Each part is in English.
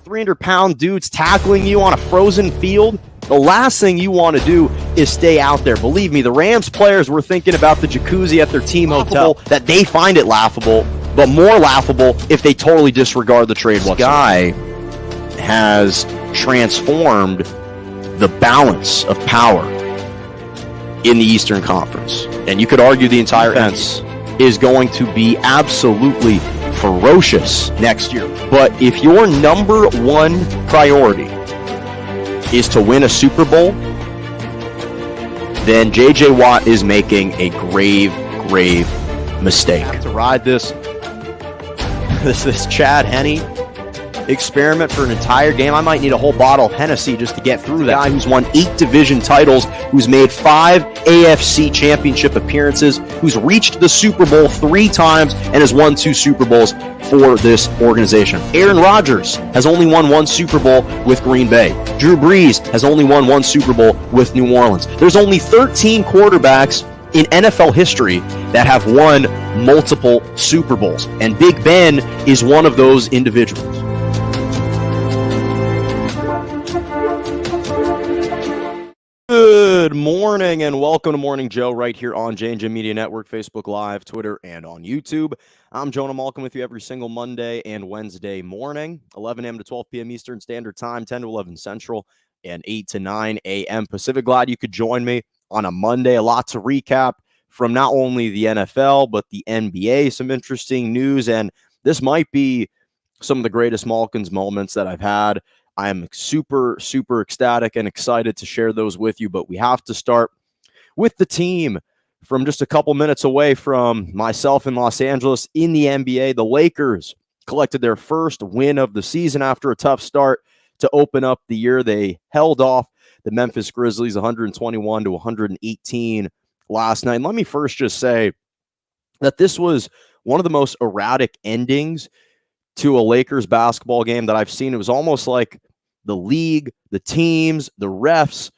300-pound dudes tackling you on a frozen field, the last thing you want to do is stay out there. Believe me, the Rams players were thinking about the jacuzzi at their team hotel, that they find it laughable, but more laughable if they totally disregard the trade whatsoever. This guy has transformed the balance of power in the Eastern Conference. And you could argue the entire defense is going to be absolutely ferocious next year. But if your number one priority is to win a Super Bowl, then J.J. Watt is making a grave mistake. To ride this Chad Henne experiment for an entire game, I might need a whole bottle of Hennessy just to get through that. Guy who's won 8 division titles, who's made 5 AFC championship appearances, who's reached the Super Bowl 3 times and has won 2 Super Bowls for this organization. Aaron Rodgers has only won 1 Super Bowl with Green Bay. Drew Brees has only won 1 Super Bowl with New Orleans. There's only 13 quarterbacks in NFL history that have won multiple Super Bowls, and Big Ben is one of those individuals. Good morning and welcome to Morning Joe right here on J&J Media Network, Facebook Live, Twitter, and on YouTube. I'm Jonah Malcolm with you every single Monday and Wednesday morning, 11 a.m. to 12 p.m. Eastern Standard Time, 10 to 11 Central, and 8 to 9 a.m. Pacific. Glad you could join me on a Monday. A lot to recap from not only the NFL, but the NBA. Some interesting news, and this might be some of the greatest Malkins moments that I've had. I am super ecstatic and excited to share those with you, but we have to start with the team from just a couple minutes away from myself in Los Angeles in the NBA. The Lakers collected their first win of the season after a tough start to open up the year. They held off the Memphis Grizzlies 121 to 118 last night. And let me first just say that this was one of the most erratic endings to a Lakers basketball game that I've seen. It was almost like the league, the teams, the refs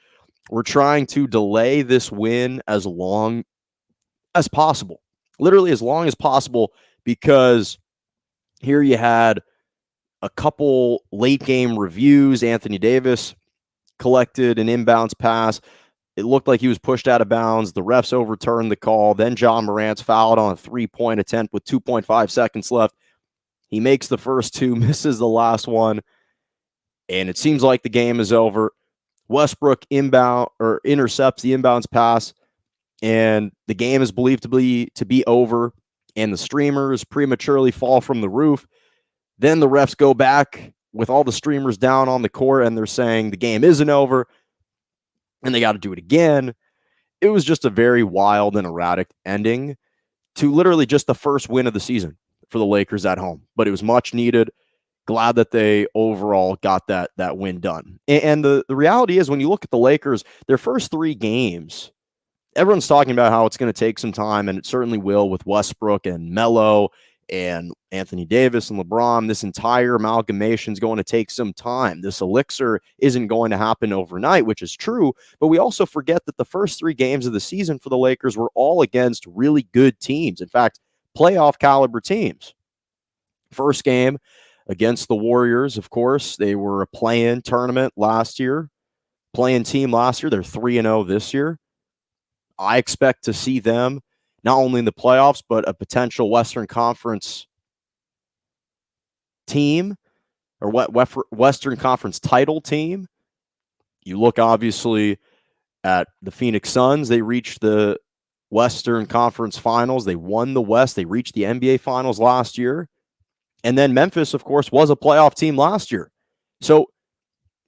were trying to delay this win as long as possible. Literally as long as possible, because here you had a couple late game reviews. Anthony Davis collected an inbounds pass. It looked like he was pushed out of bounds. The refs overturned the call. Then John Morant's fouled on a 3-point attempt with 2.5 seconds left. He makes the first 2, misses the last one, and it seems like the game is over. Westbrook intercepts the inbounds pass, and the game is believed to be over, and the streamers prematurely fall from the roof. Then the refs go back with all the streamers down on the court, and they're saying the game isn't over, and they got to do it again. It was just a very wild and erratic ending to literally just the first win of the season for the Lakers at home, but it was much needed. Glad that they overall got that win done. And the reality is, when you look at the Lakers, their first 3 games, everyone's talking about how it's going to take some time, and it certainly will with Westbrook and Melo and Anthony Davis and LeBron. This entire amalgamation is going to take some time. This elixir isn't going to happen overnight, which is true, but we also forget that the first 3 games of the season for the Lakers were all against really good teams. In fact, playoff caliber teams. First game against the Warriors, of course. They were a play-in tournament last year. Play-in team last year. They're 3-0 this year. I expect to see them not only in the playoffs, but a potential Western Conference team, or Western Conference title team. You look obviously at the Phoenix Suns. They reached the Western Conference Finals. They won the West. They reached the NBA Finals last year. And then Memphis, of course, was a playoff team last year. So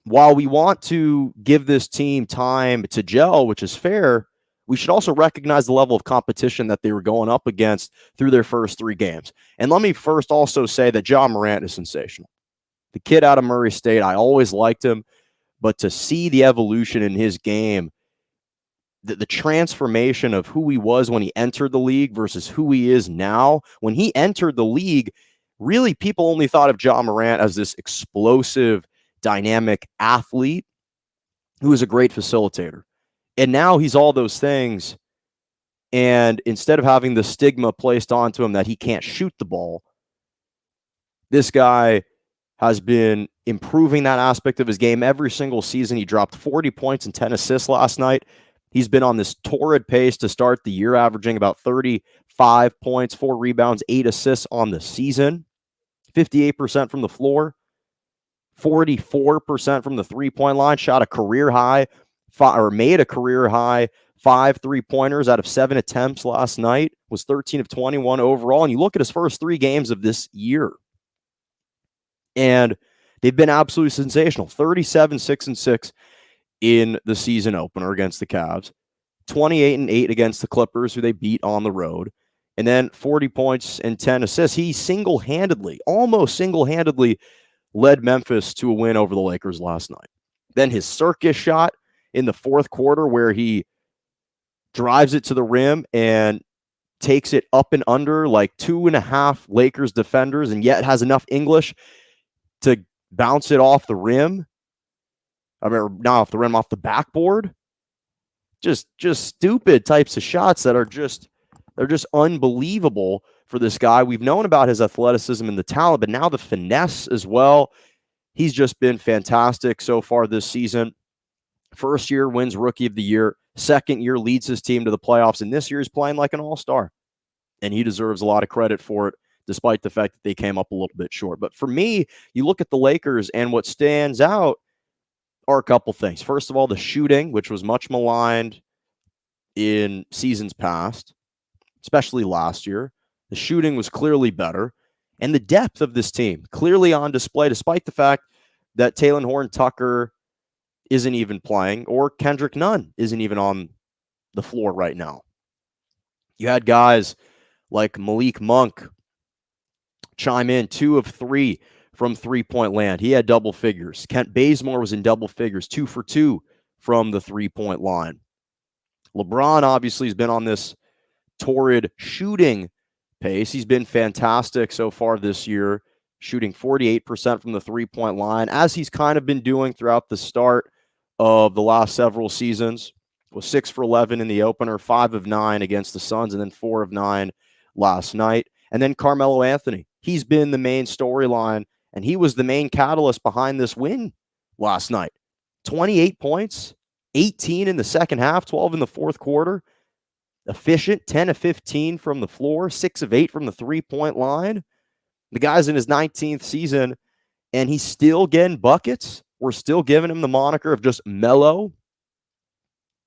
while we want to give this team time to gel, which is fair, we should also recognize the level of competition that they were going up against through their first 3 games. And let me first also say that John Morant is sensational. The kid out of Murray State, I always liked him, but to see the evolution in his game, the transformation of who he was when he entered the league versus who he is now. When he entered the league, really people only thought of John Morant as this explosive, dynamic athlete who is a great facilitator. And now he's all those things. And instead of having the stigma placed onto him that he can't shoot the ball, this guy has been improving that aspect of his game every single season. He dropped 40 points and 10 assists last night. He's been on this torrid pace to start the year, averaging about 35 points, 4 rebounds, 8 assists on the season. 58% from the floor, 44% from the three-point line, shot a career high, made a career high 5 3-pointers out of 7 attempts last night, was 13 of 21 overall. And you look at his first 3 games of this year, and they've been absolutely sensational. 37, 6, and 6 in the season opener against the Cavs, 28 and 8 against the Clippers, who they beat on the road, and then 40 points and 10 assists. He almost single-handedly led Memphis to a win over the Lakers last night. Then his circus shot in the fourth quarter, where he drives it to the rim and takes it up and under like 2.5 Lakers defenders, and yet has enough English to bounce it off the rim. Not off the rim, off the backboard. Just stupid types of shots that are just unbelievable for this guy. We've known about his athleticism and the talent, but now the finesse as well. He's just been fantastic so far this season. First year wins Rookie of the Year. Second year leads his team to the playoffs. And this year he's playing like an all-star. And he deserves a lot of credit for it, despite the fact that they came up a little bit short. But for me, you look at the Lakers, and what stands out are a couple things. First of all, the shooting, which was much maligned in seasons past, especially last year. The shooting was clearly better. And the depth of this team, clearly on display, despite the fact that Talen Horton-Tucker isn't even playing, or Kendrick Nunn isn't even on the floor right now. You had guys like Malik Monk chime in, 2 of 3 from three-point land. He had double figures. Kent Bazemore was in double figures, 2 for 2 from the three-point line. LeBron obviously has been on this torrid shooting pace. He's been fantastic so far this year, shooting 48% from the three-point line, as he's kind of been doing throughout the start of the last several seasons. Was 6 for 11 in the opener, 5 of 9 against the Suns, and then 4 of 9 last night. And then Carmelo Anthony. He's been the main storyline, and he was the main catalyst behind this win last night. 28 points, 18 in the second half, 12 in the fourth quarter. Efficient, 10 of 15 from the floor, 6 of 8 from the three-point line. The guy's in his 19th season, and he's still getting buckets. We're still giving him the moniker of just Melo.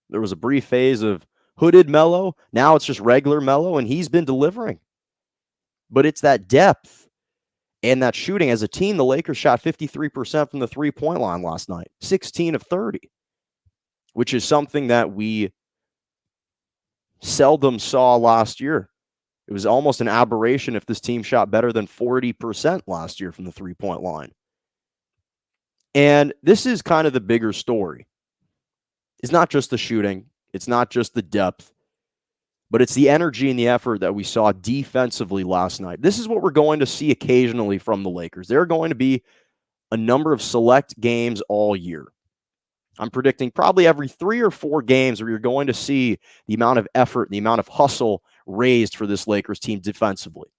There was a brief phase of hooded Melo. Now it's just regular Melo, and he's been delivering. But it's that depth and that shooting. As a team, the Lakers shot 53% from the three-point line last night, 16 of 30, which is something that we seldom saw last year. It was almost an aberration if this team shot better than 40% last year from the three-point line. And this is kind of the bigger story. It's not just the shooting. It's not just the depth. But it's the energy and the effort that we saw defensively last night. This is what we're going to see occasionally from the Lakers. There are going to be a number of select games all year. I'm predicting probably every 3 or 4 games where you're going to see the amount of effort, the amount of hustle raised for this Lakers team defensively.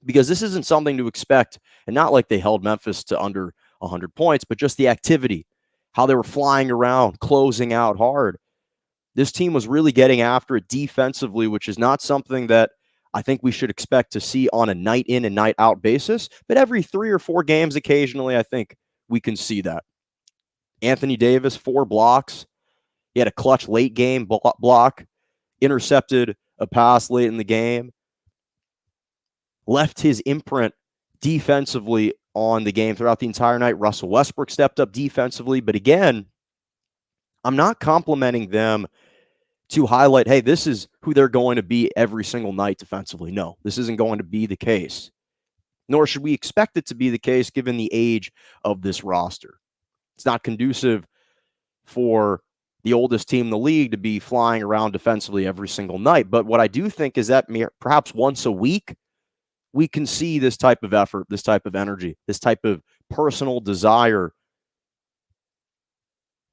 Because this isn't something to expect, and not like they held Memphis to under 100 points, but just the activity, how they were flying around, closing out hard. This team was really getting after it defensively, which is not something that I think we should expect to see on a night in and night out basis. But every 3 or 4 games occasionally, I think we can see that. Anthony Davis, 4 blocks. He had a clutch late game block, intercepted a pass late in the game, left his imprint defensively on the game throughout the entire night. Russell Westbrook stepped up defensively. But again, I'm not complimenting them to highlight, hey, this is who they're going to be every single night defensively. No, this isn't going to be the case. Nor should we expect it to be the case given the age of this roster. It's not conducive for the oldest team in the league to be flying around defensively every single night. But what I do think is that perhaps once a week, we can see this type of effort, this type of energy, this type of personal desire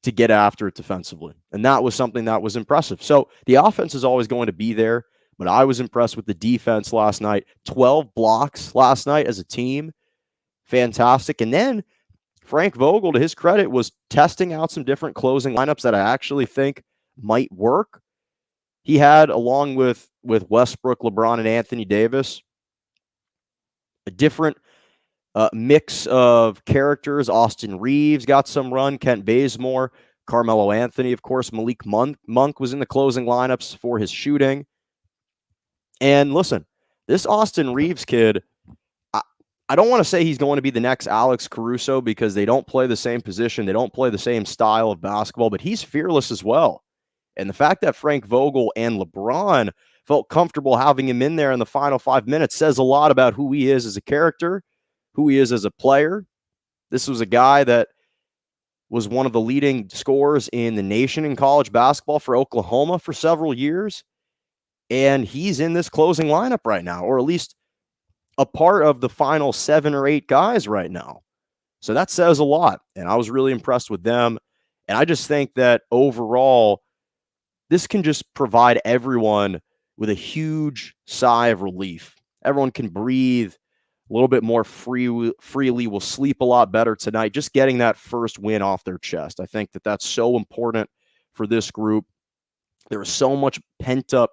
to get after it defensively. And that was something that was impressive. So the offense is always going to be there, but I was impressed with the defense last night. 12 blocks last night as a team, fantastic. And then Frank Vogel, to his credit, was testing out some different closing lineups that I actually think might work. He had, along with Westbrook, LeBron, and Anthony Davis, a different mix of characters. Austin Reeves got some run. Kent Bazemore, Carmelo Anthony, of course. Malik Monk was in the closing lineups for his shooting. And listen, this Austin Reeves kid, I don't want to say he's going to be the next Alex Caruso because they don't play the same position. They don't play the same style of basketball, but he's fearless as well. And the fact that Frank Vogel and LeBron felt comfortable having him in there in the final 5 minutes says a lot about who he is as a character, who he is as a player. This was a guy that was one of the leading scorers in the nation in college basketball for Oklahoma for several years. And he's in this closing lineup right now, or at least a part of the final 7 or 8 guys right now. So that says a lot. And I was really impressed with them. And I just think that overall, this can just provide everyone with a huge sigh of relief. Everyone can breathe a little bit more freely, will sleep a lot better tonight, just getting that first win off their chest. I think that that's so important for this group. There was so much pent-up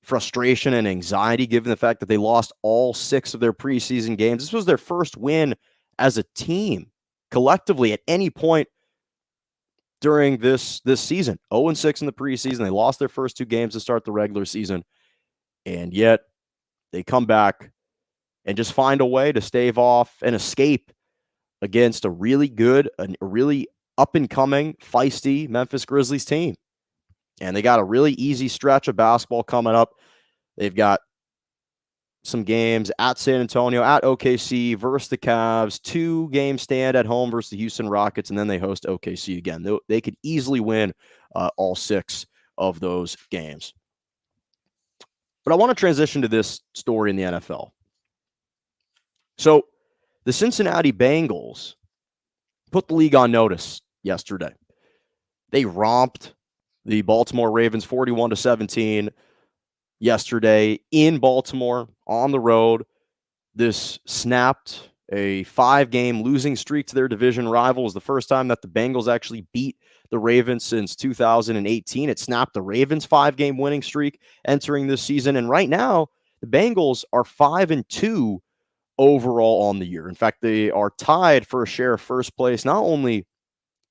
frustration and anxiety given the fact that they lost all 6 of their preseason games. This was their first win as a team collectively at any point during this season. 0-6 in the preseason. They lost their first 2 games to start the regular season, and yet they come back and just find a way to stave off an escape against a really good, a really up-and-coming, feisty Memphis Grizzlies team. And they got a really easy stretch of basketball coming up. They've got some games at San Antonio, at OKC, versus the Cavs, 2-game stand at home versus the Houston Rockets, and then they host OKC again. They could easily win all 6 of those games. But I want to transition to this story in the NFL. So the Cincinnati Bengals put the league on notice yesterday. They romped the Baltimore Ravens 41-17 yesterday in Baltimore on the road. This snapped a 5-game losing streak to their division rival. It was the first time that the Bengals actually beat the Ravens since 2018. It snapped the Ravens' 5-game winning streak entering this season. And right now, the Bengals are 5-2 overall on the year. In fact, they are tied for a share of first place, not only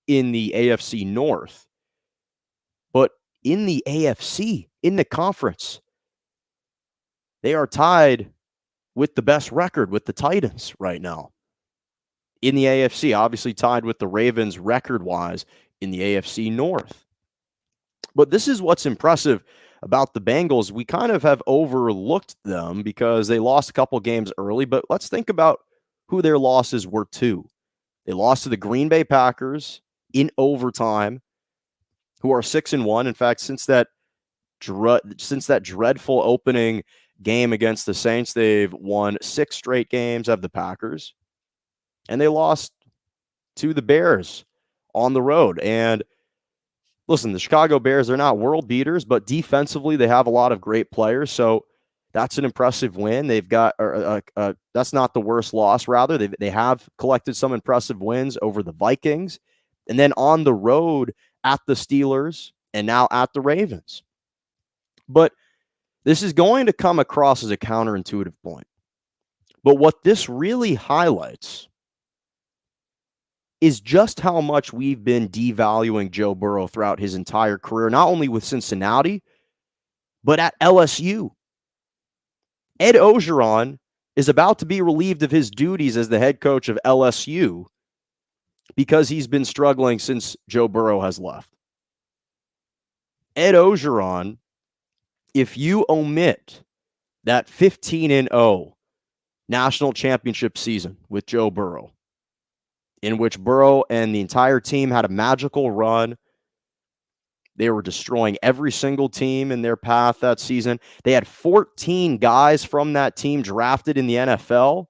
in the AFC North, but in the AFC, in the conference. They are tied with the best record with the Titans right now in the AFC, obviously tied with the Ravens record-wise in the AFC North. But this is what's impressive about the Bengals. We kind of have overlooked them because they lost a couple games early, but let's think about who their losses were to. They lost to the Green Bay Packers in overtime, who are 6-1. In fact, since that dreadful opening game against the Saints, they've won 6 straight games of the Packers. And they lost to the Bears on the road. And listen, the Chicago Bears, they're not world beaters, but defensively, they have a lot of great players. So that's an impressive win. They've got, that's not the worst loss, rather. They have collected some impressive wins over the Vikings. And then on the road at the Steelers and now at the Ravens. But this is going to come across as a counterintuitive point. But what this really highlights is just how much we've been devaluing Joe Burrow throughout his entire career, not only with Cincinnati, but at LSU. Ed Orgeron is about to be relieved of his duties as the head coach of LSU because he's been struggling since Joe Burrow has left. Ed Orgeron, if you omit that 15-0 national championship season with Joe Burrow, in which Burrow and the entire team had a magical run, they were destroying every single team in their path that season. They had 14 guys from that team drafted in the NFL,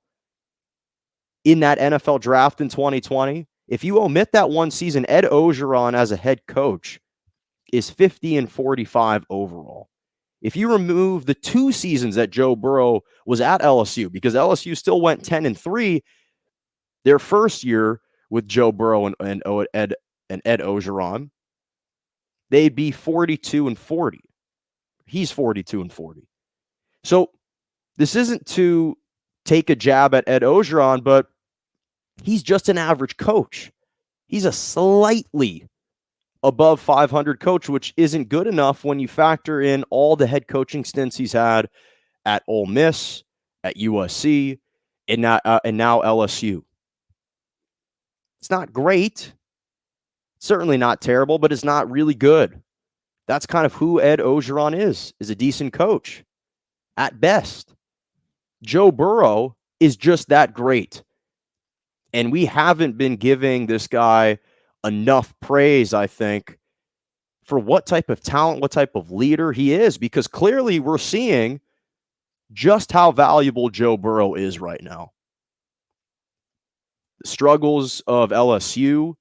in that NFL draft in 2020. If you omit that one season, Ed Orgeron as a head coach is 50-45 overall. If you remove the 2 seasons that Joe Burrow was at LSU, because LSU still went 10-3, Their first year with Joe Burrow and Ed Orgeron, they'd be 42-40. He's 42-40. So this isn't to take a jab at Ed Orgeron, but he's just an average coach. He's a slightly above 500 coach, which isn't good enough when you factor in all the head coaching stints he's had at Ole Miss, at USC, and now LSU. It's not great. Certainly not terrible, but it's not really good. That's kind of who Ed Orgeron is a decent coach at best. Joe Burrow is just that great. And we haven't been giving this guy enough praise, I think, for what type of talent, what type of leader he is, because clearly we're seeing just how valuable Joe Burrow is right now. The struggles of LSU,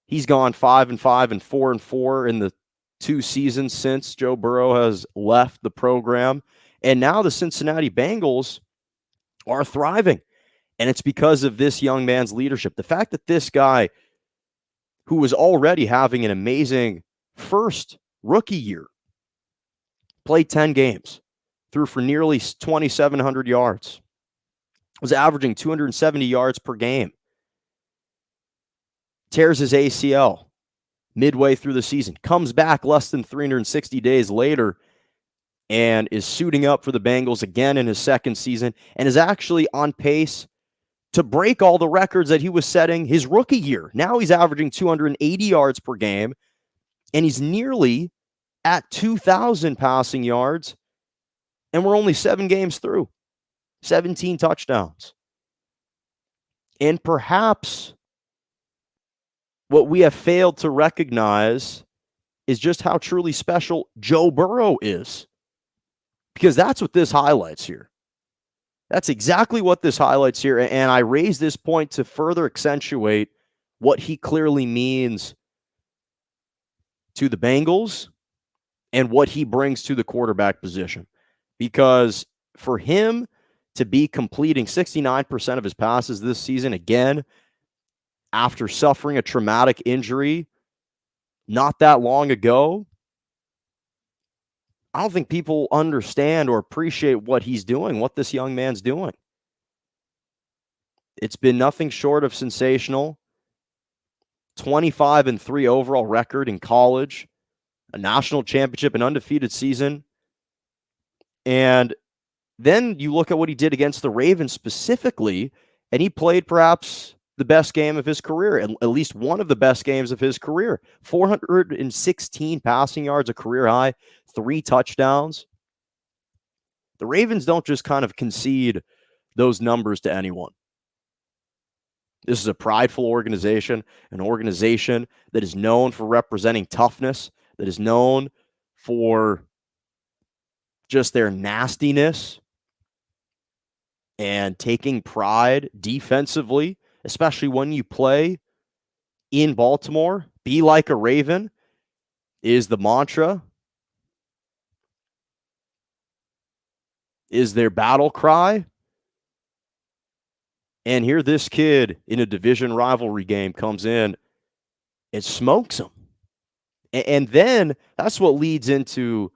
he's gone 5-5 and 4-4 in the 2 seasons since Joe Burrow has left the program. And now the Cincinnati Bengals are thriving. And it's because of this young man's leadership. The fact that this guy, who was already having an amazing first rookie year, played 10 games, threw for nearly 2,700 yards, was averaging 270 yards per game, tears his ACL midway through the season, comes back less than 360 days later, and is suiting up for the Bengals again in his second season, and is actually on pace to break all the records that he was setting his rookie year. Now he's averaging 280 yards per game, and he's nearly at 2,000 passing yards, and we're only 7 games through, 17 touchdowns. And perhaps what we have failed to recognize is just how truly special Joe Burrow is, because that's what this highlights here. That's exactly what this highlights here. And I raise this point to further accentuate what he clearly means to the Bengals and what he brings to the quarterback position. Because for him to be completing 69% of his passes this season, again, after suffering a traumatic injury not that long ago, I don't think people understand or appreciate what he's doing, what this young man's doing. It's been nothing short of sensational. 25-3 overall record in college, a national championship, an undefeated season. And then you look at what he did against the Ravens specifically, and he played perhaps the best game of his career, at least one of the best games of his career. 416 passing yards, a career high, 3 touchdowns. The Ravens don't just kind of concede those numbers to anyone. This is a prideful organization, an organization that is known for representing toughness, that is known for just their nastiness and taking pride defensively, especially when you play in Baltimore. Be like a Raven is the mantra, is their battle cry. And here this kid in a division rivalry game comes in and smokes him. And then that's what leads into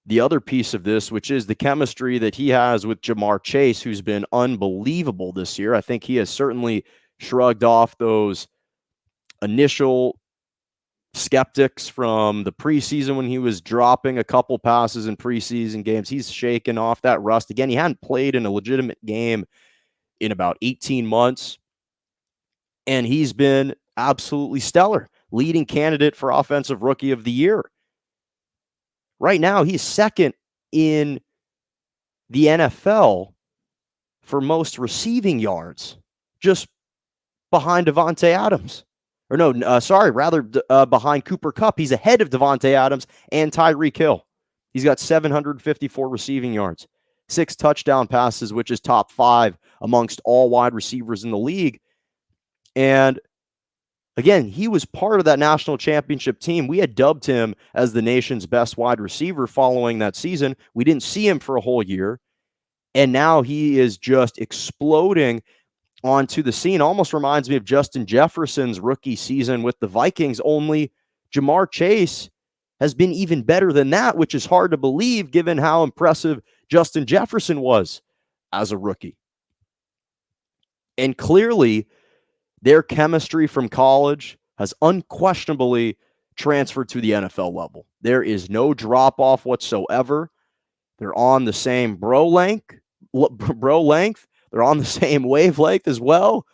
the other piece of this, which is the chemistry that he has with Jamar Chase, who's been unbelievable this year. I think he has certainly shrugged off those initial skeptics from the preseason when he was dropping a couple passes in preseason games. He's shaken off that rust. Again, he hadn't played in a legitimate game in about 18 months, and he's been absolutely stellar, leading candidate for Offensive Rookie of the Year. Right now, he's second in the NFL for most receiving yards, just behind Davante Adams. Or no, behind Cooper Kupp. He's ahead of Davante Adams and Tyreek Hill. He's got 754 receiving yards, 6 touchdown passes, which is top 5 amongst all wide receivers in the league. And again, he was part of that national championship team. We had dubbed him as the nation's best wide receiver following that season. We didn't see him for a whole year. And now he is just exploding onto the scene. Almost reminds me of Justin Jefferson's rookie season with the Vikings, only Jamar Chase has been even better than that, which is hard to believe given how impressive Justin Jefferson was as a rookie. And clearly, their chemistry from college has unquestionably transferred to the NFL level. There is no drop-off whatsoever. They're on the same bro length. They're on the same wavelength as well.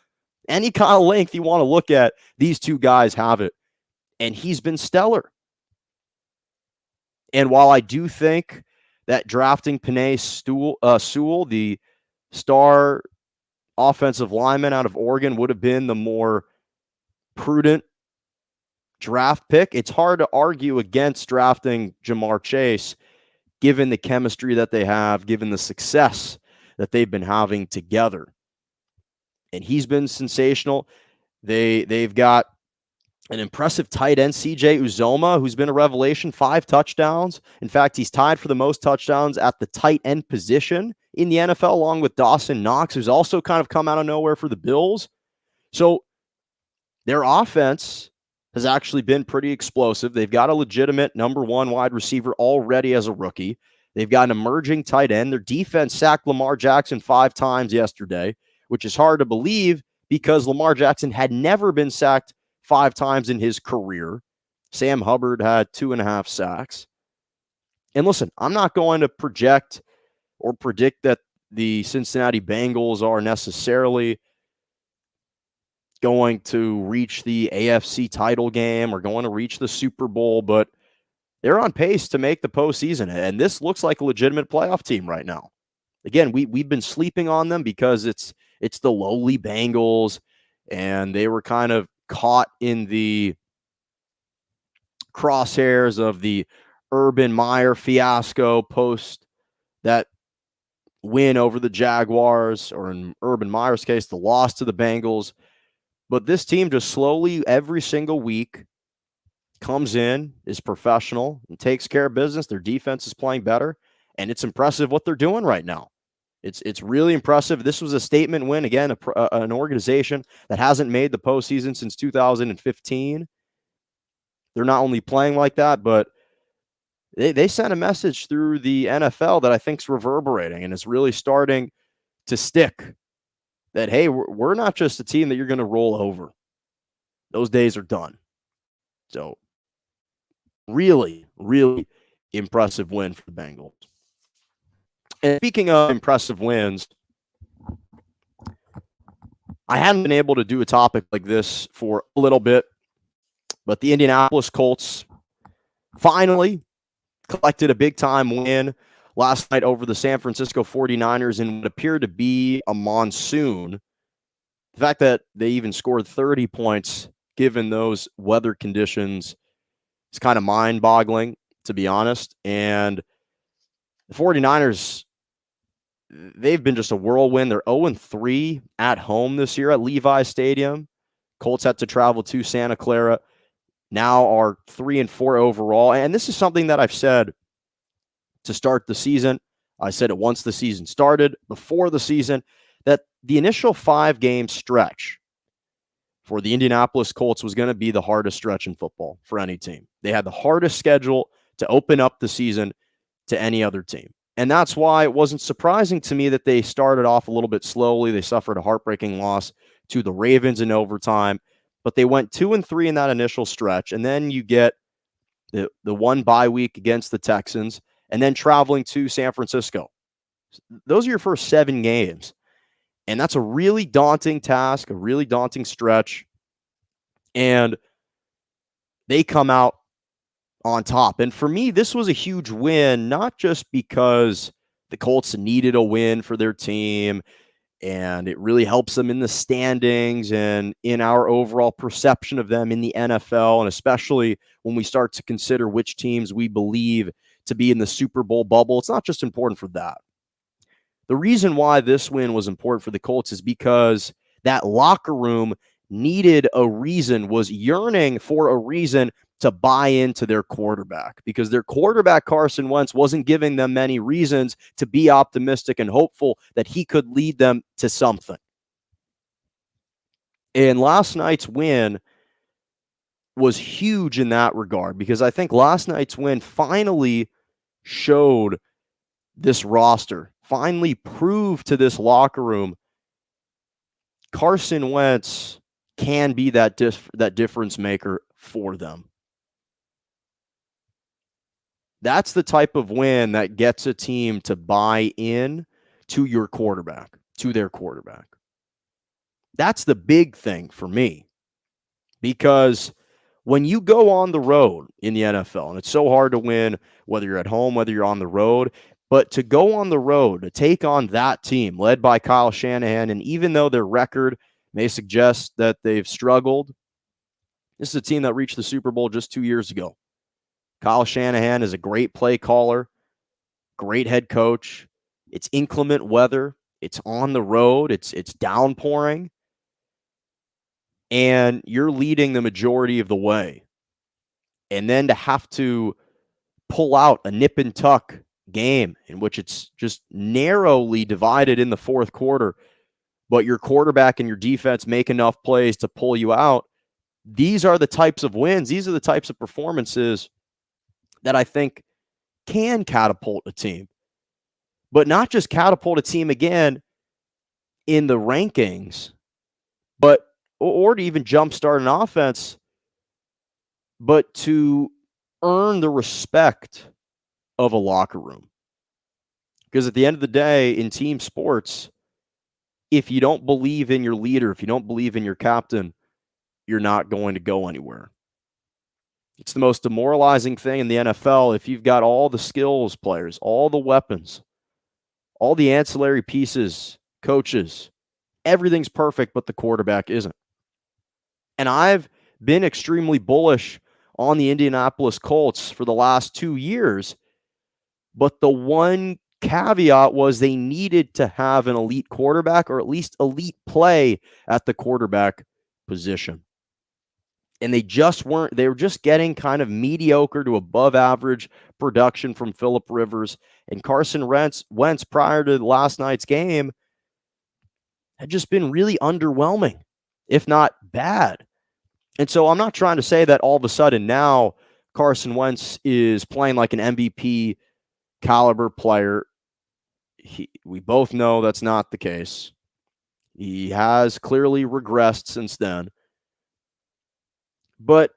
Any kind of length you want to look at, these two guys have it. And he's been stellar. And while I do think that drafting Penei Sewell, the star offensive lineman out of Oregon, would have been the more prudent draft pick, it's hard to argue against drafting Jamar Chase, given the chemistry that they have, given the success that they've been having together. And he's been sensational. They've got an impressive tight end, CJ Uzoma, who's been a revelation, 5 touchdowns. In fact, he's tied for the most touchdowns at the tight end position in the NFL, along with Dawson Knox, who's also kind of come out of nowhere for the Bills. So their offense has actually been pretty explosive. They've got a legitimate number 1 wide receiver already as a rookie. They've got an emerging tight end. Their defense sacked Lamar Jackson 5 times yesterday, which is hard to believe because Lamar Jackson had never been sacked 5 times in his career. Sam Hubbard had 2.5 sacks. And listen, I'm not going to project or predict that the Cincinnati Bengals are necessarily going to reach the AFC title game or going to reach the Super Bowl, but they're on pace to make the postseason. And this looks like a legitimate playoff team right now. Again, we've been sleeping on them because it's the lowly Bengals, and they were kind of caught in the crosshairs of the Urban Meyer fiasco post that win over the Jaguars, or in Urban Meyer's case, the loss to the Bengals. But this team just slowly, every single week, comes in, is professional, and takes care of business. Their defense is playing better, and it's impressive what they're doing right now. It's really impressive. This was a statement win. Again, an organization that hasn't made the postseason since 2015. They're not only playing like that, but they sent a message through the NFL that I think is reverberating, and it's really starting to stick. That, hey, we're not just a team that you're going to roll over. Those days are done. So, really, really impressive win for the Bengals. And speaking of impressive wins, I hadn't been able to do a topic like this for a little bit, but the Indianapolis Colts finally collected a big-time win last night over the San Francisco 49ers in what appeared to be a monsoon. The fact that they even scored 30 points given those weather conditions is kind of mind-boggling, to be honest. And the 49ers, they've been just a whirlwind. They're 0-3 at home this year at Levi Stadium. Colts had to travel to Santa Clara. Now are 3-4 overall. And this is something that I've said to start the season. I said it once the season started, before the season, that the initial 5-game stretch for the Indianapolis Colts was going to be the hardest stretch in football for any team. They had the hardest schedule to open up the season to any other team. And that's why it wasn't surprising to me that they started off a little bit slowly. They suffered a heartbreaking loss to the Ravens in overtime, but they went 2-3 in that initial stretch. And then you get the one bye week against the Texans, and then traveling to San Francisco. Those are your first 7 games. And that's a really daunting task, a really daunting stretch. And they come out on top. And for me, this was a huge win, not just because the Colts needed a win for their team, and it really helps them in the standings and in our overall perception of them in the NFL, and especially when we start to consider which teams we believe to be in the Super Bowl bubble. It's not just important for that. The reason why this win was important for the Colts is because that locker room needed a reason, was yearning for a reason to buy into their quarterback, because their quarterback, Carson Wentz, wasn't giving them many reasons to be optimistic and hopeful that he could lead them to something. And last night's win was huge in that regard because I think last night's win finally showed this roster, finally proved to this locker room Carson Wentz can be that difference maker for them. That's the type of win that gets a team to buy in to your quarterback, to their quarterback. That's the big thing for me, because when you go on the road in the NFL, and it's so hard to win, whether you're at home, whether you're on the road, but to go on the road, to take on that team led by Kyle Shanahan, and even though their record may suggest that they've struggled, this is a team that reached the Super Bowl just 2 years ago. Kyle Shanahan is a great play caller, great head coach. It's inclement weather. It's on the road. It's downpouring. And you're leading the majority of the way. And then to have to pull out a nip and tuck game in which it's just narrowly divided in the fourth quarter, but your quarterback and your defense make enough plays to pull you out. These are the types of wins. These are the types of performances that I think can catapult a team, but not just catapult a team again in the rankings, but or to even jumpstart an offense, but to earn the respect of a locker room. Because at the end of the day, in team sports, if you don't believe in your leader, if you don't believe in your captain, you're not going to go anywhere. It's the most demoralizing thing in the NFL if you've got all the skills players, all the weapons, all the ancillary pieces, coaches, everything's perfect, but the quarterback isn't. And I've been extremely bullish on the Indianapolis Colts for the last 2 years, but the one caveat was they needed to have an elite quarterback, or at least elite play at the quarterback position. And they just weren't. They were just getting kind of mediocre to above average production from Phillip Rivers. And Carson Wentz, prior to last night's game, had just been really underwhelming, if not bad. And so I'm not trying to say that all of a sudden now Carson Wentz is playing like an MVP caliber player. We both know that's not the case. He has clearly regressed since then. But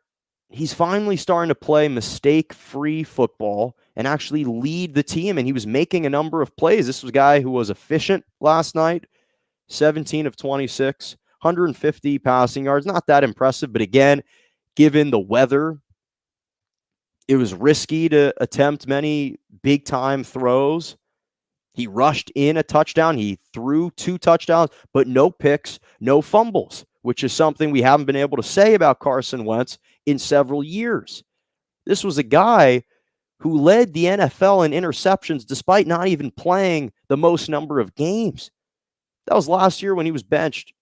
he's finally starting to play mistake-free football and actually lead the team, and he was making a number of plays. This was a guy who was efficient last night, 17 of 26, 150 passing yards. Not that impressive, but again, given the weather, it was risky to attempt many big-time throws. He rushed in a touchdown. He threw 2 touchdowns, but no picks, no fumbles, which is something we haven't been able to say about Carson Wentz in several years. This was a guy who led the NFL in interceptions despite not even playing the most number of games. That was last year when he was benched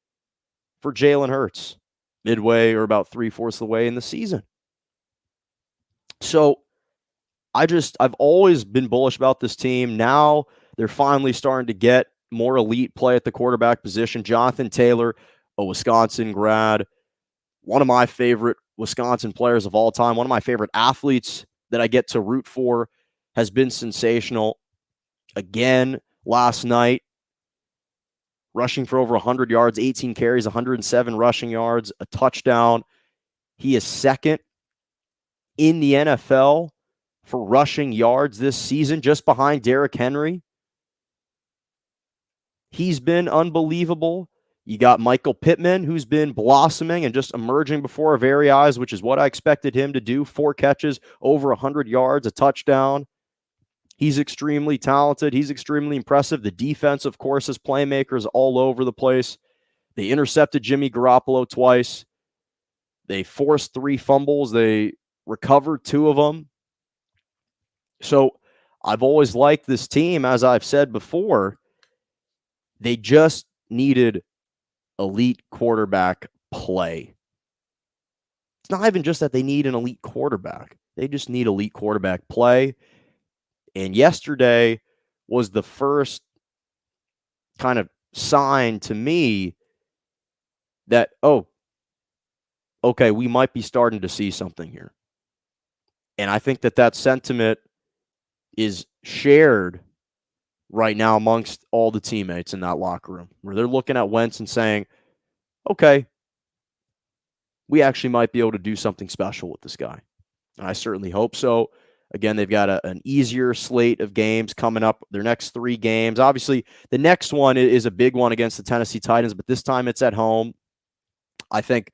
for Jalen Hurts midway or about 3/4 of the way in the season. So I've always been bullish about this team. Now they're finally starting to get more elite play at the quarterback position. Jonathan Taylor, a Wisconsin grad, one of my favorite Wisconsin players of all time, one of my favorite athletes that I get to root for, has been sensational. Again, last night, rushing for over 100 yards, 18 carries, 107 rushing yards, a touchdown. He is second in the NFL for rushing yards this season, just behind Derrick Henry. He's been unbelievable. You got Michael Pittman, who's been blossoming and just emerging before our very eyes, which is what I expected him to do. 4 catches, over 100 yards, a touchdown. He's extremely talented. He's extremely impressive. The defense, of course, is playmakers all over the place. They intercepted Jimmy Garoppolo twice. They forced 3 fumbles. They recovered 2 of them. So I've always liked this team, as I've said before. They just needed elite quarterback play. It's not even just that they need an elite quarterback. They just need elite quarterback play. And yesterday was the first kind of sign to me that, oh, okay, we might be starting to see something here. And I think that sentiment is shared right now amongst all the teammates in that locker room, where they're looking at Wentz and saying, okay, we actually might be able to do something special with this guy. And I certainly hope so. Again, they've got an easier slate of games coming up, their next 3 games. Obviously, the next one is a big one against the Tennessee Titans, but this time it's at home. I think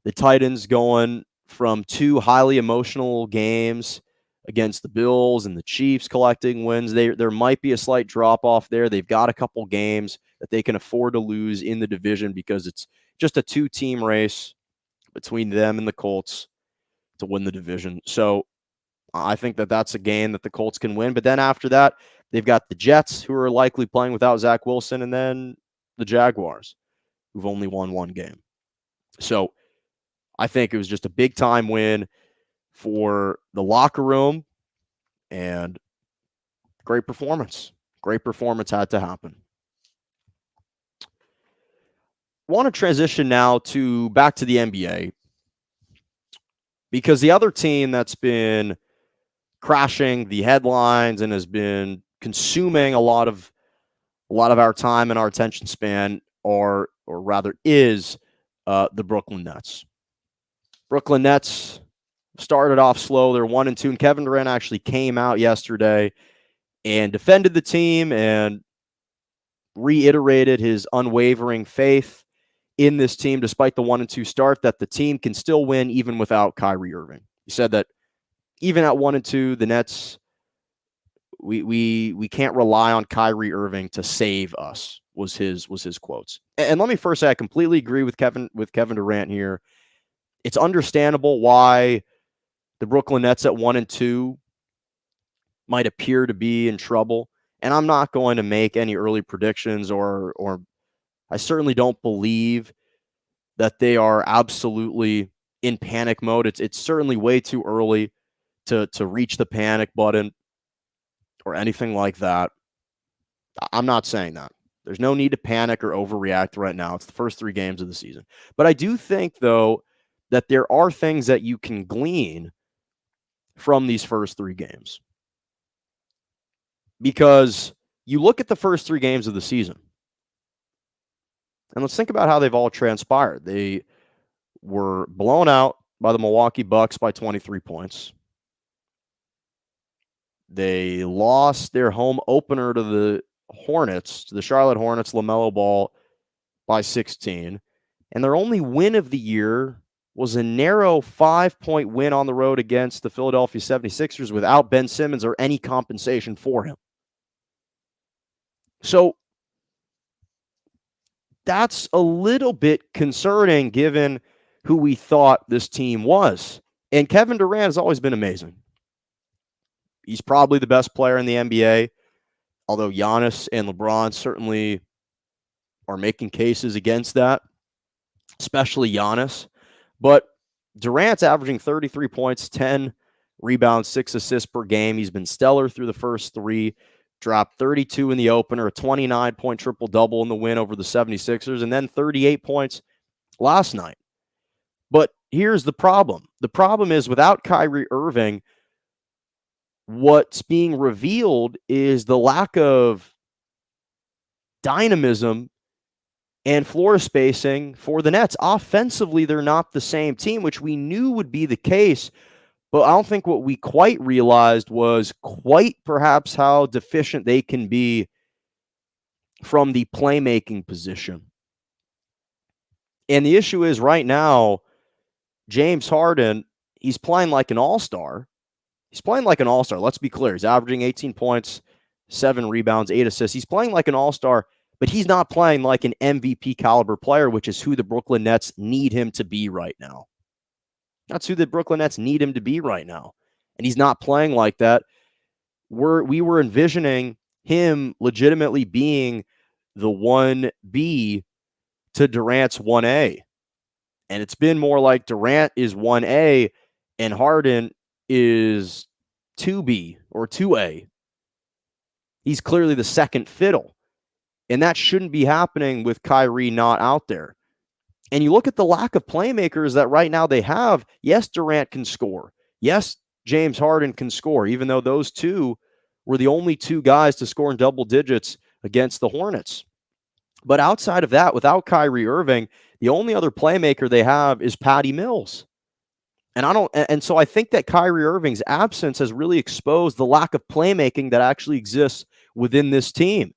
the Titans going from 2 highly emotional games against the Bills and the Chiefs collecting wins. There might be a slight drop-off there. They've got a couple games that they can afford to lose in the division because it's just a 2-team race between them and the Colts to win the division. So I think that's a game that the Colts can win. But then after that, they've got the Jets, who are likely playing without Zach Wilson, and then the Jaguars, who've only won 1 game. So I think it was just a big-time win for the locker room, and great performance. Great performance had to happen. I want to transition now back to the NBA, because the other team that's been crashing the headlines and has been consuming a lot of our time and our attention span is the Brooklyn Nets. Brooklyn Nets started off slow. They're 1-2, and Kevin Durant actually came out yesterday and defended the team and reiterated his unwavering faith in this team, despite the 1-2 start, that the team can still win even without Kyrie Irving. He said that even at 1-2, the Nets, we can't rely on Kyrie Irving to save us, was his quotes. And let me first say, I completely agree with Kevin Durant here. It's understandable why the Brooklyn Nets at 1-2 might appear to be in trouble. And I'm not going to make any early predictions, or I certainly don't believe that they are absolutely in panic mode. It's certainly way too early to reach the panic button or anything like that. I'm not saying that. There's no need to panic or overreact right now. It's the first 3 games of the season. But I do think, though, that there are things that you can glean from these first 3 games. Because you look at the first 3 games of the season, and let's think about how they've all transpired. They were blown out by the Milwaukee Bucks by 23 points. They lost their home opener to the Charlotte Hornets, LaMelo Ball, by 16. And their only win of the year was a narrow 5-point win on the road against the Philadelphia 76ers without Ben Simmons or any compensation for him. So that's a little bit concerning given who we thought this team was. And Kevin Durant has always been amazing. He's probably the best player in the NBA, although Giannis and LeBron certainly are making cases against that, especially Giannis. But Durant's averaging 33 points, 10 rebounds, 6 assists per game. He's been stellar through the first 3, dropped 32 in the opener, a 29-point triple-double in the win over the 76ers, and then 38 points last night. But here's the problem. The problem is, without Kyrie Irving, what's being revealed is the lack of dynamism and floor spacing for the Nets. Offensively, they're not the same team, which we knew would be the case. But I don't think what we quite realized was quite perhaps how deficient they can be from the playmaking position. And the issue is, right now, James Harden, he's playing like an all-star. He's playing like an all-star. Let's be clear. He's averaging 18 points, 7 rebounds, 8 assists. He's playing like an all-star, but he's not playing like an MVP caliber player, which is who the Brooklyn Nets need him to be right now. That's who the Brooklyn Nets need him to be right now. And he's not playing like that. We were envisioning him legitimately being the 1B to Durant's 1A. And it's been more like Durant is 1A and Harden is 2B or 2A. He's clearly the second fiddle. And that shouldn't be happening with Kyrie not out there. And you look at the lack of playmakers that right now they have. Yes, Durant can score. Yes, James Harden can score, even though those two were the only two guys to score in double digits against the Hornets. But outside of that, without Kyrie Irving, the only other playmaker they have is Patty Mills. And so I think that Kyrie Irving's absence has really exposed the lack of playmaking that actually exists within this team.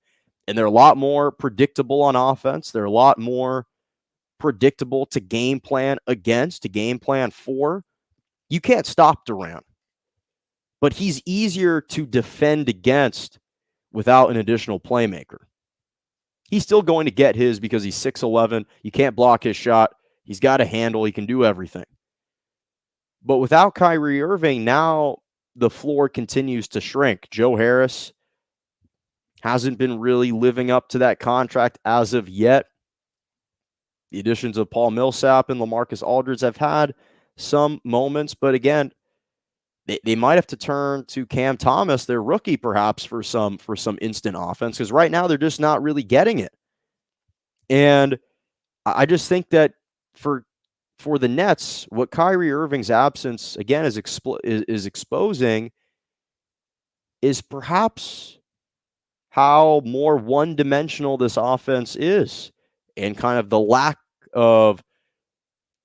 And they're a lot more predictable on offense. They're a lot more predictable to game plan against, to game plan for. You can't stop Durant, but he's easier to defend against without an additional playmaker. He's still going to get his because he's 6'11". You can't block his shot. He's got a handle. He can do everything. But without Kyrie Irving, now the floor continues to shrink. Joe Harris hasn't been really living up to that contract as of yet. The additions of Paul Millsap and LaMarcus Aldridge have had some moments, but again, they might have to turn to Cam Thomas, their rookie, perhaps for some instant offense, because right now they're just not really getting it. And I just think that for the Nets, what Kyrie Irving's absence again is exposing is perhaps how more one-dimensional this offense is, and kind of the lack of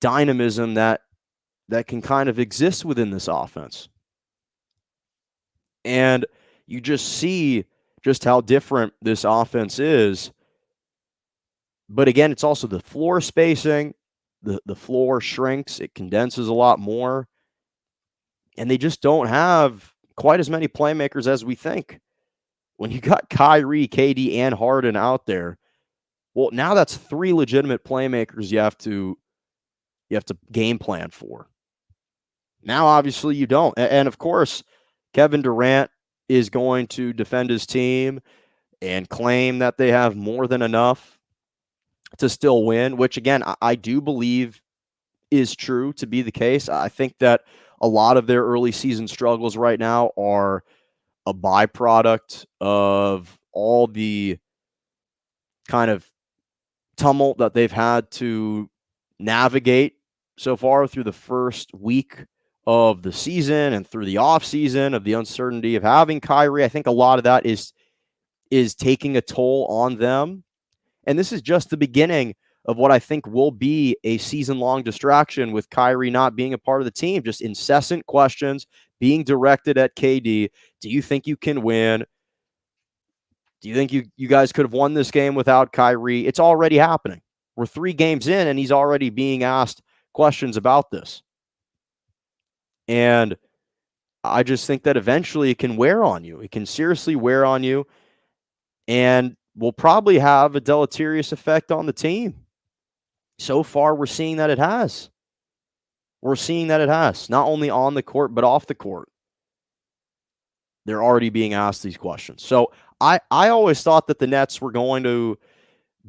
dynamism that can kind of exist within this offense. And you just see just how different this offense is. But again, it's also the floor spacing. The floor shrinks. It condenses a lot more. And they just don't have quite as many playmakers as we think. When you got Kyrie, KD, and Harden out there, well, now that's three legitimate playmakers you have to game plan for. Now, obviously, you don't. And of course, Kevin Durant is going to defend his team and claim that they have more than enough to still win, which, again, I do believe is true to be the case. I think that a lot of their early season struggles right now are a byproduct of all the kind of tumult that they've had to navigate so far through the first week of the season and through the offseason, of the uncertainty of having Kyrie. I think a lot of that is taking a toll on them. And this is just the beginning of what I think will be a season-long distraction with Kyrie not being a part of the team. Just incessant questions being directed at KD. Do you think you can win? Do you think you guys could have won this game without Kyrie? It's already happening. We're 3 games in, and he's already being asked questions about this. And I just think that eventually it can wear on you. It can seriously wear on you, and will probably have a deleterious effect on the team. So far, we're seeing that it has. We're seeing that it has, not only on the court, but off the court. They're already being asked these questions. So I always thought that the Nets were going to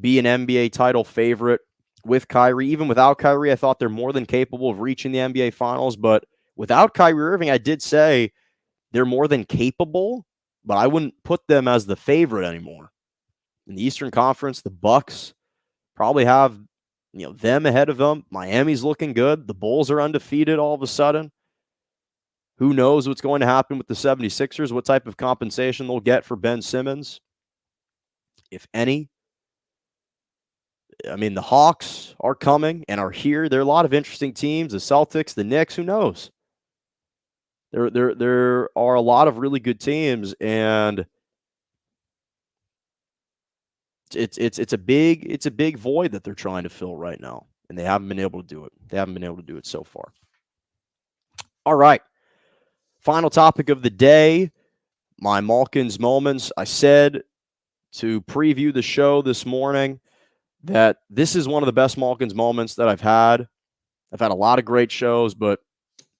be an NBA title favorite with Kyrie. Even without Kyrie, I thought they're more than capable of reaching the NBA Finals. But without Kyrie Irving, I did say they're more than capable, but I wouldn't put them as the favorite anymore. In the Eastern Conference, the Bucks probably have them ahead of them. Miami's looking good. The Bulls are undefeated all of a sudden. Who knows what's going to happen with the 76ers, what type of compensation they'll get for Ben Simmons, if any. I mean, the Hawks are coming and are here. There are a lot of interesting teams. The Celtics, the Knicks, who knows? There are a lot of really good teams, and it's a big void that they're trying to fill right now, and they haven't been able to do it. They haven't been able to do it so far. All right. Final topic of the day, my Malkin's moments. I said to preview the show this morning that this is one of the best Malkin's moments that I've had. I've had a lot of great shows, but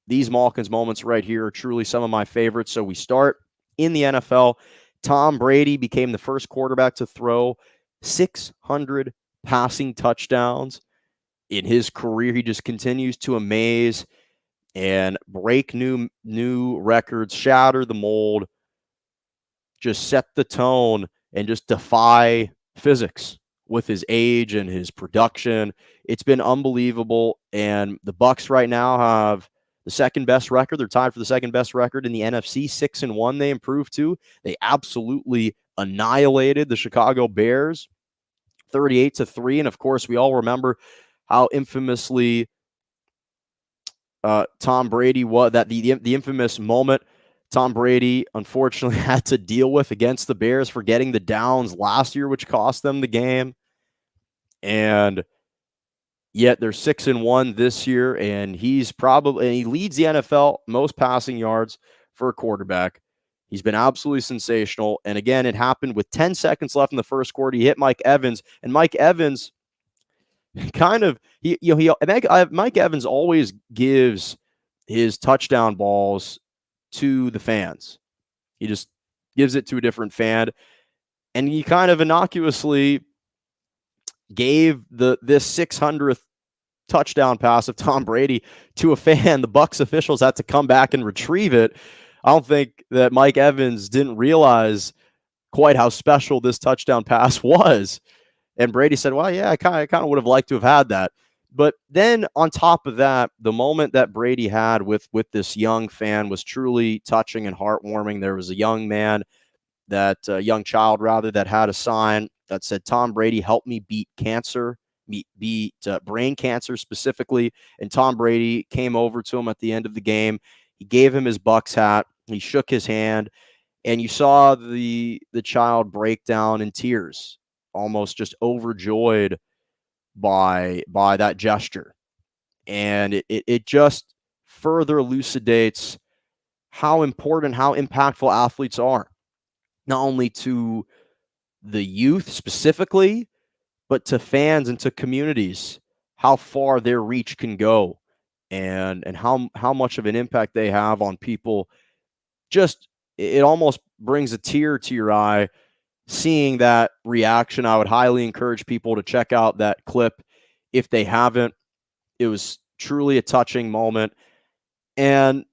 these Malkin's moments right here are truly some of my favorites. So we start in the NFL. Tom Brady became the first quarterback to throw 600 passing touchdowns in his career. He just continues to amaze and break new records, shatter the mold, just set the tone, and just defy physics with his age and his production. It's been unbelievable. And the Bucs right now have the second best record. They're tied for the second best record in the NFC. 6-1 they improved to. They absolutely annihilated the Chicago Bears 38-3. And of course, we all remember how infamously Tom Brady was, that the infamous moment Tom Brady unfortunately had to deal with against the Bears for getting the downs last year, which cost them the game. And yet they're 6-1 this year, and he leads the NFL most passing yards for a quarterback. He's been absolutely sensational. And again, it happened with 10 seconds left in the first quarter. He hit Mike Evans, and Mike Evans Mike Evans always gives his touchdown balls to the fans. He just gives it to a different fan, and he kind of innocuously gave this 600th touchdown pass of Tom Brady to a fan. The Bucs officials had to come back and retrieve it. I don't think that Mike Evans didn't realize quite how special this touchdown pass was. And Brady said, well, yeah, I kind of would have liked to have had that. But then on top of that, the moment that Brady had with this young fan was truly touching and heartwarming. There was a young child that had a sign that said, Tom Brady, help me beat cancer, beat brain cancer specifically. And Tom Brady came over to him at the end of the game. He gave him his Bucs hat. He shook his hand, and you saw the child break down in tears, almost just overjoyed by that gesture. And it just further elucidates how important, how impactful athletes are, not only to the youth specifically, but to fans and to communities, how far their reach can go, and how much of an impact they have on people. Just, it almost brings a tear to your eye seeing that reaction. I would highly encourage people to check out that clip if they haven't. It was truly a touching moment. And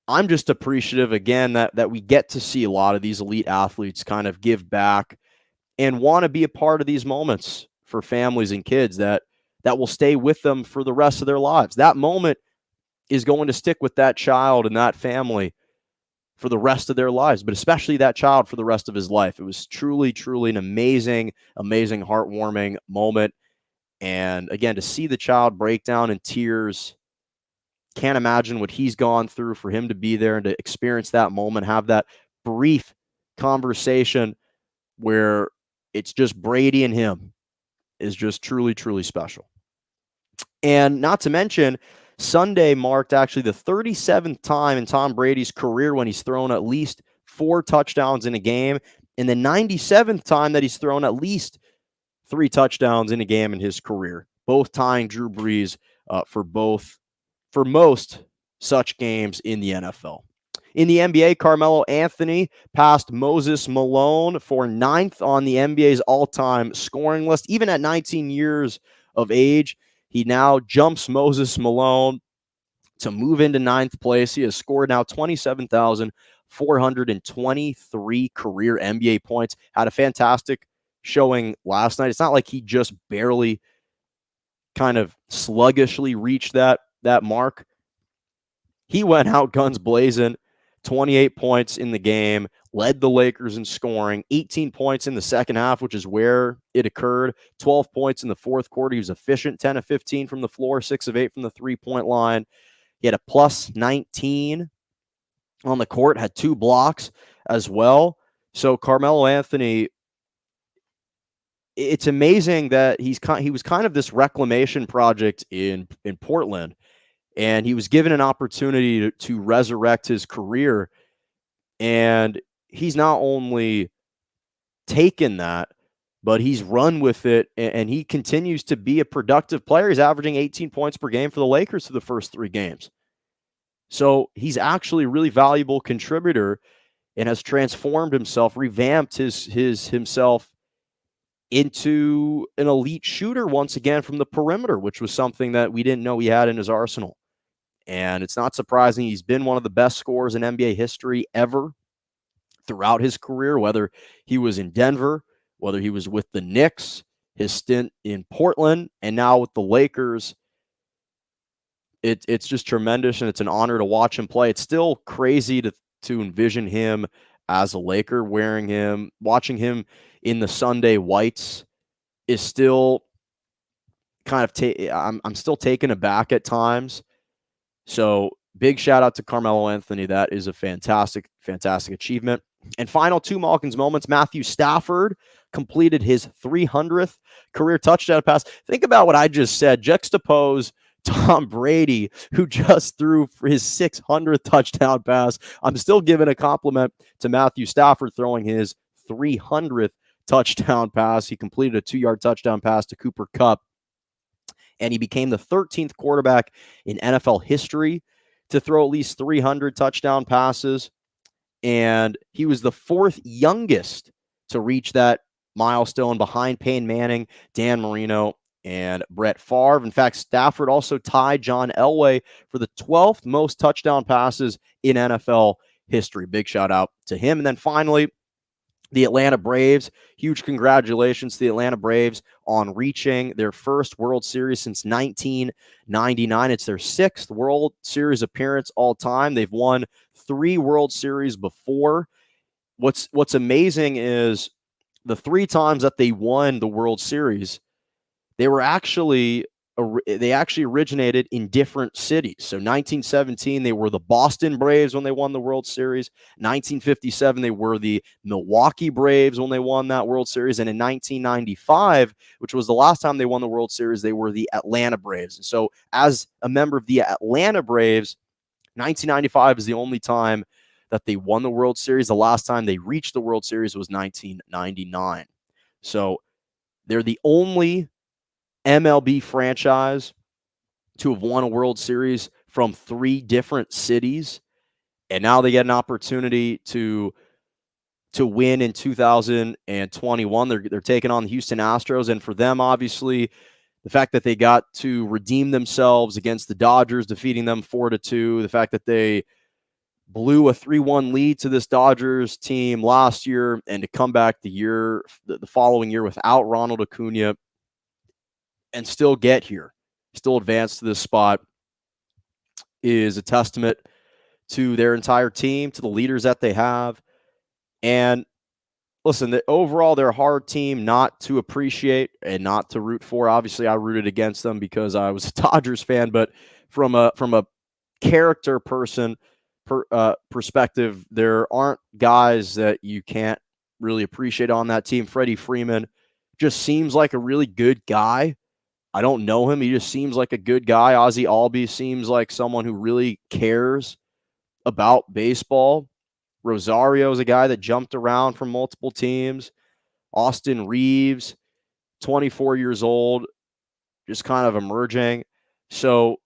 I'm just appreciative, again, that we get to see a lot of these elite athletes kind of give back and want to be a part of these moments for families and kids that will stay with them for the rest of their lives. That moment is going to stick with that child and that family for the rest of their lives, but especially that child for the rest of his life. It was truly, truly an amazing, amazing, heartwarming moment. And again, to see the child break down in tears, can't imagine what he's gone through for him to be there and to experience that moment, have that brief conversation where it's just Brady and him, is just truly, truly special. And not to mention, Sunday marked actually the 37th time in Tom Brady's career when he's thrown at least 4 touchdowns in a game, and the 97th time that he's thrown at least 3 touchdowns in a game in his career, both tying Drew Brees for most such games in the NFL. In the NBA, Carmelo Anthony passed Moses Malone for 9th on the NBA's all-time scoring list. Even at 19 years of age, he now jumps Moses Malone to move into 9th place. He has scored now 27,423 career NBA points. Had a fantastic showing last night. It's not like he just barely kind of sluggishly reached that mark. He went out guns blazing, 28 points in the game, led the Lakers in scoring, 18 points in the second half, which is where it occurred, 12 points in the fourth quarter. He was efficient, 10 of 15 from the floor, 6 of 8 from the three-point line. He had a plus 19 on the court, had 2 blocks as well. So Carmelo Anthony, it's amazing that he was kind of this reclamation project in Portland, and he was given an opportunity to resurrect his career. And he's not only taken that, but he's run with it, and he continues to be a productive player. He's averaging 18 points per game for the Lakers through the first 3 games. So he's actually a really valuable contributor and has transformed himself, revamped himself into an elite shooter once again from the perimeter, which was something that we didn't know he had in his arsenal. And it's not surprising. He's been one of the best scorers in NBA history ever throughout his career, whether he was in Denver, whether he was with the Knicks. his stint in Portland, and now with the Lakers. It's just tremendous, and it's an honor to watch him play. It's still crazy to envision him as a Laker, watching him in the Sunday whites is still kind of I'm still taken aback at times. So big shout out to Carmelo Anthony. That is a fantastic, fantastic achievement. And final two Malkin's moments. Matthew Stafford completed his 300th career touchdown pass. Think about what I just said. Juxtapose Tom Brady, who just threw for his 600th touchdown pass. I'm still giving a compliment to Matthew Stafford throwing his 300th touchdown pass. He completed a 2-yard touchdown pass to Cooper Kupp, and he became the 13th quarterback in NFL history to throw at least 300 touchdown passes. And he was the 4th youngest to reach that milestone behind Peyton Manning, Dan Marino, and Brett Favre. In fact, Stafford also tied John Elway for the 12th most touchdown passes in NFL history. Big shout out to him. And then finally, the Atlanta Braves. Huge congratulations to the Atlanta Braves on reaching their first World Series since 1999. It's their 6th World Series appearance all time. They've won 3 World Series before. What's amazing is the 3 times that they won the World Series, they actually originated in different cities. So 1917, they were the Boston Braves when they won the World Series. 1957, they were the Milwaukee Braves when they won that World Series. And in 1995, which was the last time they won the World Series, they were the Atlanta Braves. And so as a member of the Atlanta Braves, 1995 is the only time that they won the World Series. The last time they reached the World Series was 1999. So they're the only MLB franchise to have won a World Series from 3 different cities, and now they get an opportunity to win in 2021. They're taking on the Houston Astros, and for them, obviously, the fact that they got to redeem themselves against the Dodgers, defeating them 4-2, the fact that they blew a 3-1 lead to this Dodgers team last year, and to come back the following year without Ronald Acuna and still get here, still advance to this spot, is a testament to their entire team, to the leaders that they have. And listen, overall, they're a hard team not to appreciate and not to root for. Obviously, I rooted against them because I was a Dodgers fan, but from a character perspective, there aren't guys that you can't really appreciate on that team. Freddie Freeman just seems like a really good guy. I don't know him. He just seems like a good guy. Ozzie Albies seems like someone who really cares about baseball. Rosario is a guy that jumped around from multiple teams. Austin Reeves, 24 years old, just kind of emerging. So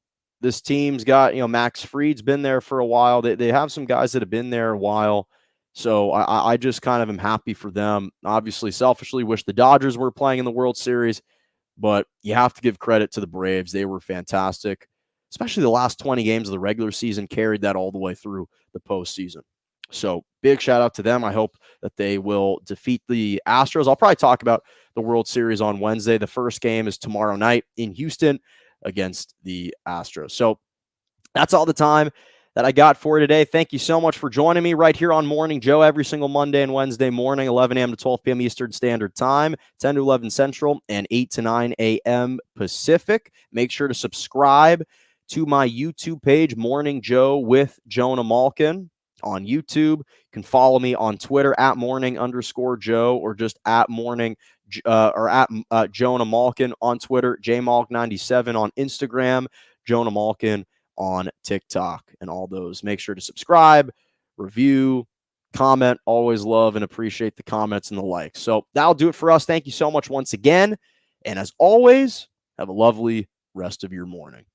this team's got, Max Fried's been there for a while. They have some guys that have been there a while. So I just kind of am happy for them. Obviously, selfishly wish the Dodgers were playing in the World Series, but you have to give credit to the Braves. They were fantastic, especially the last 20 games of the regular season, carried that all the way through the postseason. So big shout out to them. I hope that they will defeat the Astros. I'll probably talk about the World Series on Wednesday. The first game is tomorrow night in Houston against the Astros. So that's all the time that I got for today. Thank you so much for joining me right here on Morning Joe every single Monday and Wednesday morning, 11 a.m. to 12 p.m. Eastern Standard Time, 10 to 11 Central, and 8 to 9 a.m. Pacific. Make sure to subscribe to my YouTube page, Morning Joe with Jonah Malkin on YouTube. You can follow me on Twitter at morning_Joe, or just at morning or at Jonah Malkin on Twitter, jmalk97 on Instagram, Jonah Malkin on TikTok, and all those. Make sure to subscribe, review, comment. Always love and appreciate the comments and the likes. So that'll do it for us. Thank you so much once again. And as always, have a lovely rest of your morning.